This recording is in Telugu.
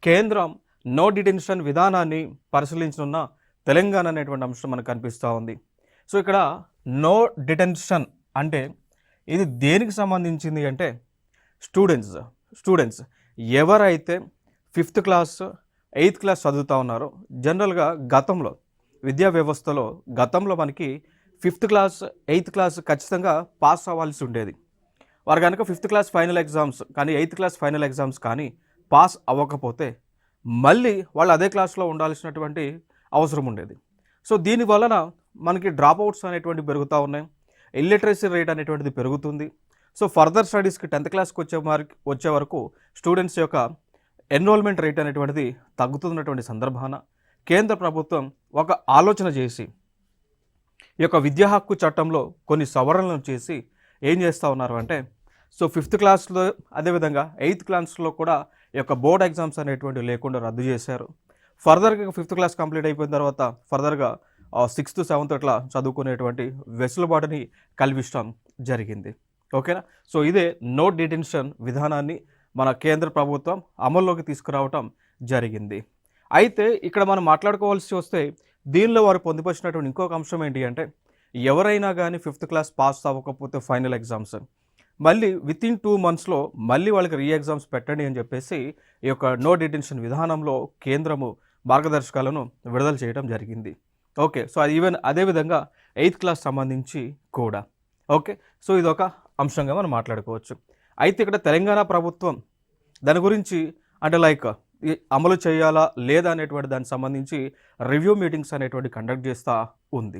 కేంద్రం నో డిటెన్షన్ విధానాన్ని పరిశీలించనున్న తెలంగాణ అనేటువంటి అంశం మనకు కనిపిస్తూ ఉంది. సో ఇక్కడ నో డిటెన్షన్ అంటే ఇది దేనికి సంబంధించింది అంటే స్టూడెంట్స్ ఎవరైతే 5th క్లాస్ 8th క్లాస్ చదువుతూ ఉన్నారో, జనరల్గా గతంలో విద్యా వ్యవస్థలో మనకి 5th క్లాస్ 8th క్లాస్ ఖచ్చితంగా పాస్ అవ్వాల్సి ఉండేది. వారు కనుక 5th క్లాస్ ఫైనల్ ఎగ్జామ్స్ కానీ 8th క్లాస్ ఫైనల్ ఎగ్జామ్స్ కానీ పాస్ అవ్వకపోతే మళ్ళీ వాళ్ళు అదే క్లాస్లో ఉండాల్సినటువంటి అవసరం ఉండేది. సో దీని వలన మనకి డ్రాప్ అవుట్స్ అనేటువంటివి పెరుగుతూ ఉన్నాయి, ఇల్లిటరసీ రేట్ అనేటువంటిది పెరుగుతుంది. సో ఫర్దర్ స్టడీస్కి 10th క్లాస్కి వచ్చే వరకు స్టూడెంట్స్ యొక్క ఎన్రోల్మెంట్ రేట్ అనేటువంటిది తగ్గుతున్నటువంటి సందర్భాన కేంద్ర ప్రభుత్వం ఒక ఆలోచన చేసి ఈ యొక్క విద్యా హక్కు చట్టంలో కొన్ని సవరణలను చేసి ఏం చేస్తూ ఉన్నారు అంటే, సో 5th క్లాస్లో అదేవిధంగా 8th క్లాస్లో కూడా ఈ యొక్క బోర్డ్ ఎగ్జామ్స్ అనేటువంటివి లేకుండా రద్దు చేశారు. ఫర్దర్గా 5th క్లాస్ కంప్లీట్ అయిపోయిన తర్వాత ఫర్దర్గా 6th 7th అట్లా చదువుకునేటువంటి వెసులుబాటుని కల్పించడం జరిగింది. ఓకేనా. సో ఇదే నో డిటెన్షన్ విధానాన్ని మన కేంద్ర ప్రభుత్వం అమల్లోకి తీసుకురావటం జరిగింది. అయితే ఇక్కడ మనం మాట్లాడుకోవాల్సి వస్తే దీనిలో వారు పొందుపరిచినటువంటి ఇంకొక అంశం ఏంటి అంటే, ఎవరైనా కానీ 5th క్లాస్ పాస్ అవ్వకపోతే ఫైనల్ ఎగ్జామ్స్ మళ్ళీ వితిన్ 2 monthsలో మళ్ళీ వాళ్ళకి రీ ఎగ్జామ్స్ పెట్టండి అని చెప్పేసి ఈ యొక్క నో డిటెన్షన్ విధానంలో కేంద్రము మార్గదర్శకాలను విడుదల చేయడం జరిగింది. ఓకే. సో ఈవెన్ అదేవిధంగా 8th క్లాస్ సంబంధించి కూడా. ఓకే. సో ఇదొక అంశంగా మనం మాట్లాడుకోవచ్చు. అయితే ఇక్కడ తెలంగాణ ప్రభుత్వం దాని గురించి అంటే అమలు చేయాలా లేదా అనేటువంటి దానికి సంబంధించి రివ్యూ మీటింగ్స్ అనేటువంటి కండక్ట్ చేస్తూ ఉంది.